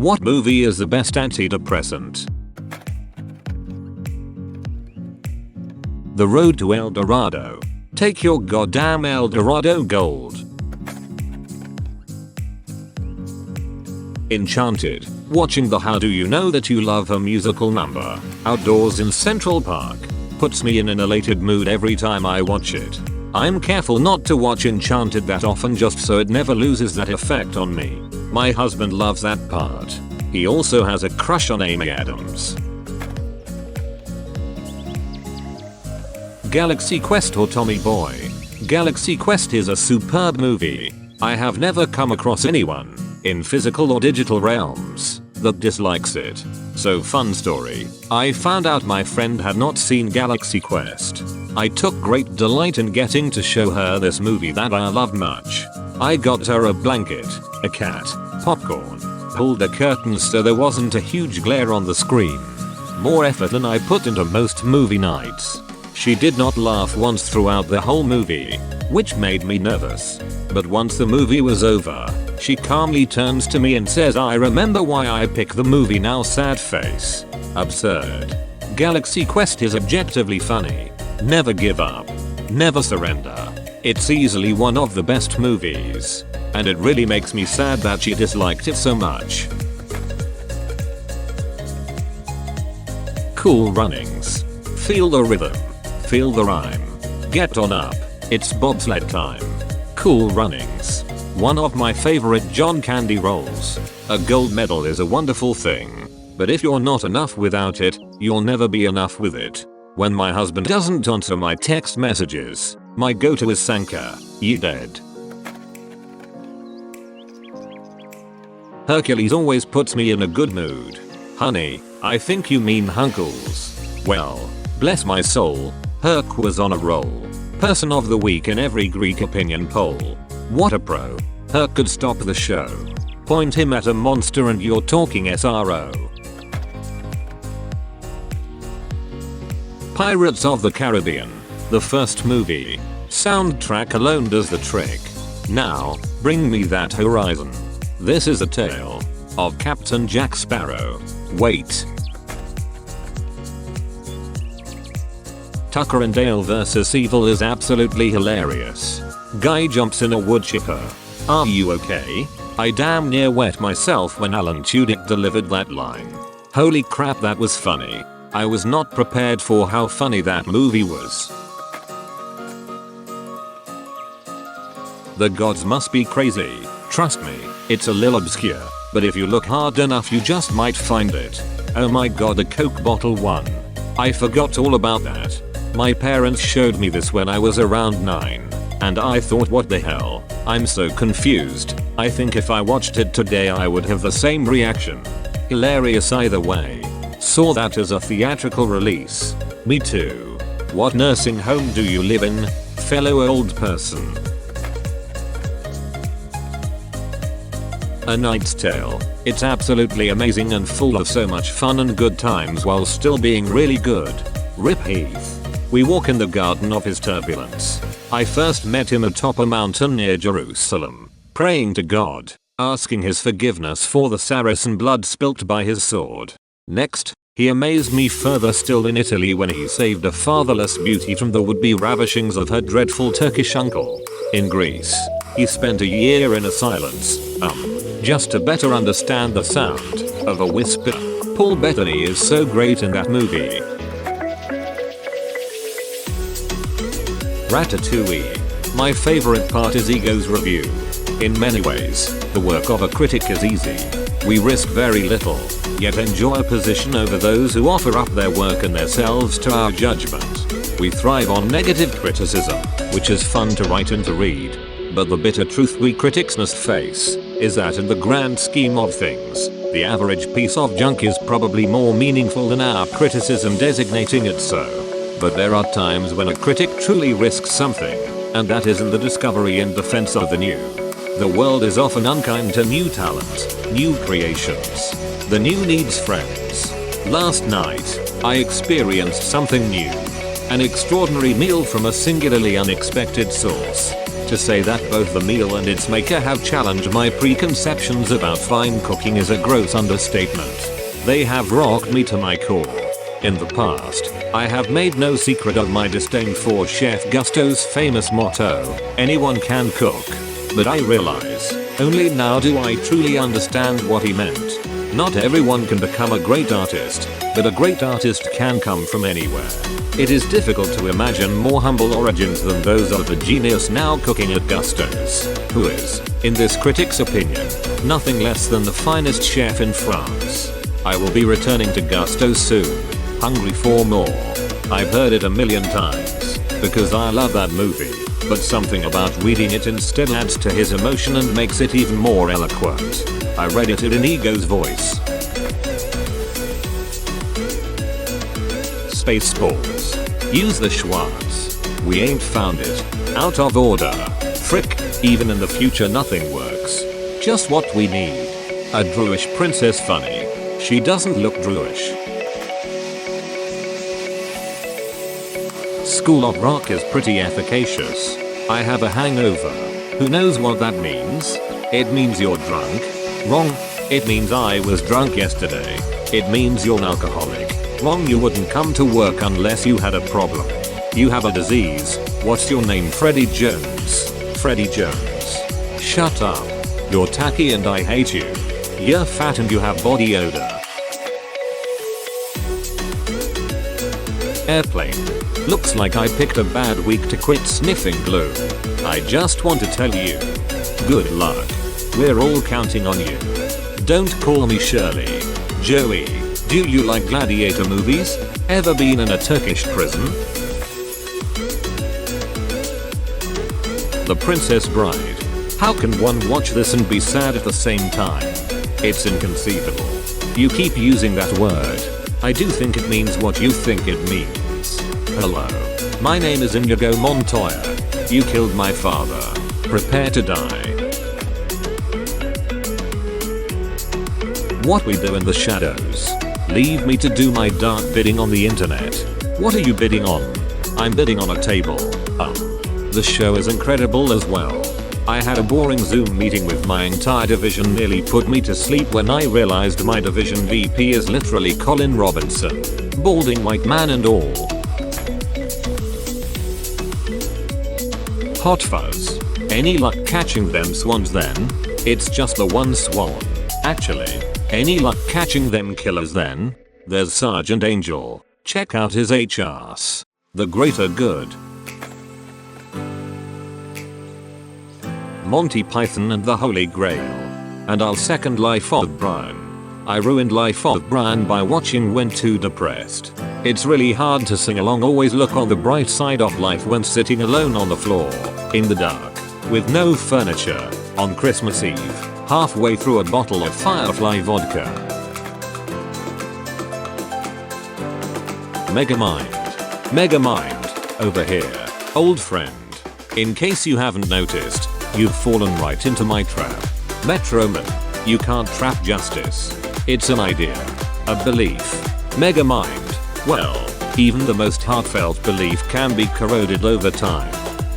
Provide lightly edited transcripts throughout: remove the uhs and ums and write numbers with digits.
What movie is the best antidepressant? The Road to El Dorado. Take your goddamn El Dorado gold. Enchanted. Watching the How Do You Know That You Love Her musical number outdoors in Central Park puts me in an elated mood every time I watch it. I'm careful not to watch Enchanted that often just so it never loses that effect on me. My husband loves that part. He also has a crush on Amy Adams. Galaxy Quest or Tommy Boy? Galaxy Quest is a superb movie. I have never come across anyone, in physical or digital realms, that dislikes it. So fun story. I found out my friend had not seen Galaxy Quest. I took great delight in getting to show her this movie that I love much. I got her a blanket, a cat, popcorn, pulled the curtains so there wasn't a huge glare on the screen. More effort than I put into most movie nights. She did not laugh once throughout the whole movie, which made me nervous. But once the movie was over, she calmly turns to me and says, "I remember why I picked the movie now, sad face." Absurd. Galaxy Quest is objectively funny. Never give up. Never surrender. It's easily one of the best movies. And it really makes me sad that she disliked it so much. Cool Runnings. Feel the rhythm. Feel the rhyme. Get on up. It's bobsled time. Cool Runnings. One of my favorite John Candy roles. A gold medal is a wonderful thing. But if you're not enough without it, you'll never be enough with it. When my husband doesn't answer my text messages, my go-to is Sanka, you dead. Hercules always puts me in a good mood. Honey, I think you mean Hunkles. Well, bless my soul, Herc was on a roll. Person of the week in every Greek opinion poll. What a pro. Herc could stop the show. Point him at a monster and you're talking SRO. Pirates of the Caribbean. The first movie. Soundtrack alone does the trick. Now, bring me that horizon. This is a tale of Captain Jack Sparrow. Wait. Tucker and Dale vs Evil is absolutely hilarious. Guy jumps in a wood chipper. Are you okay? I damn near wet myself when Alan Tudyk delivered that line. Holy crap, that was funny. I was not prepared for how funny that movie was. The gods must be crazy. Trust me, it's a little obscure, but if you look hard enough you just might find it. Oh my god, a Coke bottle won. I forgot all about that. My parents showed me this when I was around 9, and I thought, what the hell? I'm so confused. I think if I watched it today I would have the same reaction. Hilarious either way. Saw that as a theatrical release. Me too. What nursing home do you live in, fellow old person? A Knight's Tale. It's absolutely amazing and full of so much fun and good times while still being really good. Rip Heath. We walk in the garden of his turbulence. I first met him atop a mountain near Jerusalem, praying to God, asking his forgiveness for the Saracen blood spilt by his sword. Next, he amazed me further still in Italy when he saved a fatherless beauty from the would-be ravishings of her dreadful Turkish uncle. In Greece, he spent a year in a silence, just to better understand the sound of a whisper. Paul Bettany is so great in that movie. Ratatouille. My favorite part is Ego's review. In many ways, the work of a critic is easy. We risk very little, yet enjoy a position over those who offer up their work and themselves to our judgment. We thrive on negative criticism, which is fun to write and to read. But the bitter truth we critics must face is that in the grand scheme of things, the average piece of junk is probably more meaningful than our criticism designating it so. But there are times when a critic truly risks something, and that is in the discovery and defense of the new. The world is often unkind to new talent, new creations. The new needs friends. Last night, I experienced something new. An extraordinary meal from a singularly unexpected source. To say that both the meal and its maker have challenged my preconceptions about fine cooking is a gross understatement. They have rocked me to my core. In the past, I have made no secret of my disdain for Chef Gusteau's famous motto, anyone can cook. But I realize, only now do I truly understand what he meant. Not everyone can become a great artist, but a great artist can come from anywhere. It is difficult to imagine more humble origins than those of the genius now cooking at Gusteau's, who is, in this critic's opinion, nothing less than the finest chef in France. I will be returning to Gusteau's soon, hungry for more. I've heard it a million times, because I love that movie, but something about reading it instead adds to his emotion and makes it even more eloquent. I read it in Ego's voice. Spaceballs. Use the Schwartz. We ain't found it. Out of order. Frick, even in the future nothing works. Just what we need. A Druish princess funny. She doesn't look Druish. School of Rock is pretty efficacious. I have a hangover. Who knows what that means? It means you're drunk. Wrong. It means I was drunk yesterday. It means you're an alcoholic. Wrong, you wouldn't come to work unless you had a problem. You have a disease. What's your name? Freddie Jones. Freddie Jones. Shut up. You're tacky and I hate you. You're fat and you have body odor. Airplane. Looks like I picked a bad week to quit sniffing glue. I just want to tell you. Good luck. We're all counting on you. Don't call me Shirley. Joey, do you like gladiator movies? Ever been in a Turkish prison? The Princess Bride. How can one watch this and be sad at the same time? It's inconceivable. You keep using that word. I do think it means what you think it means. Hello. My name is Inigo Montoya. You killed my father. Prepare to die. What we do in the shadows. Leave me to do my dark bidding on the internet. What are you bidding on? I'm bidding on a table. The show is incredible as well. I had a boring Zoom meeting with my entire division, nearly put me to sleep when I realized my division VP is literally Colin Robinson. Balding white man and all. Hot Fuzz. Any luck catching them swans then? It's just the one swan. Actually, any luck catching them killers then? There's Sergeant Angel. Check out his HRs. The greater good. Monty Python and the Holy Grail. And I'll second Life of Brian. I ruined Life of Brian by watching When Too Depressed. It's really hard to sing along. Always look on the bright side of life when sitting alone on the floor, in the dark, with no furniture, on Christmas Eve, halfway through a bottle of Firefly vodka. Megamind. Megamind. Over here. Old friend. In case you haven't noticed, you've fallen right into my trap. Metroman. You can't trap justice. It's an idea. A belief. Megamind. Well, even the most heartfelt belief can be corroded over time.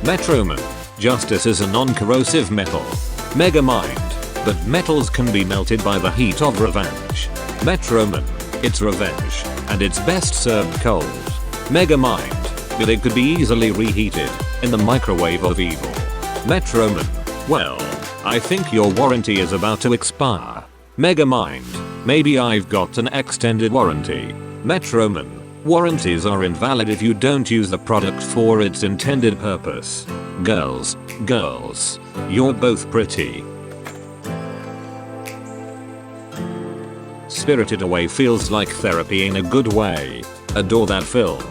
Metroman. Justice is a non-corrosive metal. Megamind. But metals can be melted by the heat of revenge. Metroman. It's revenge, and it's best served cold. Megamind. But it could be easily reheated, in the microwave of evil. Metroman. Well, I think your warranty is about to expire. Megamind. Maybe I've got an extended warranty. Metroman. Warranties are invalid if you don't use the product for its intended purpose. Girls, you're both pretty. Spirited Away feels like therapy in a good way. Adore that film.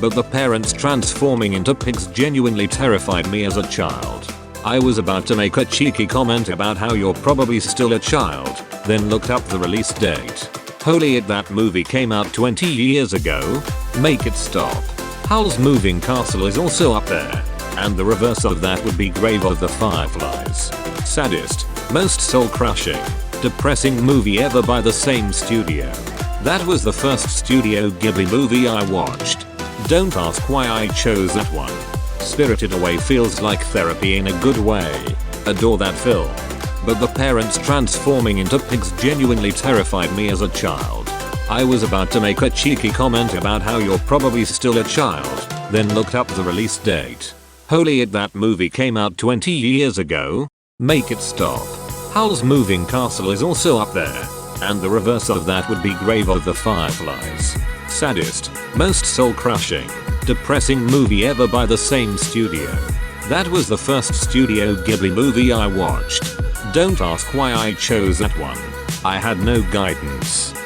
But the parents transforming into pigs genuinely terrified me as a child. I was about to make a cheeky comment about how you're probably still a child, then looked up the release date. Holy it, that movie came out 20 years ago. Make it stop. Howl's Moving Castle is also up there. And the reverse of that would be Grave of the Fireflies. Saddest, most soul-crushing, depressing movie ever by the same studio. That was the first Studio Ghibli movie I watched. Don't ask why I chose that one. Spirited Away feels like therapy in a good way. Adore that film. But the parents transforming into pigs genuinely terrified me as a child. I was about to make a cheeky comment about how you're probably still a child, then looked up the release date. Holy it, that movie came out 20 years ago? Make it stop. Howl's Moving Castle is also up there. And the reverse of that would be Grave of the Fireflies. Saddest, most soul-crushing, depressing movie ever by the same studio. That was the first Studio Ghibli movie I watched. Don't ask why I chose that one. I had no guidance.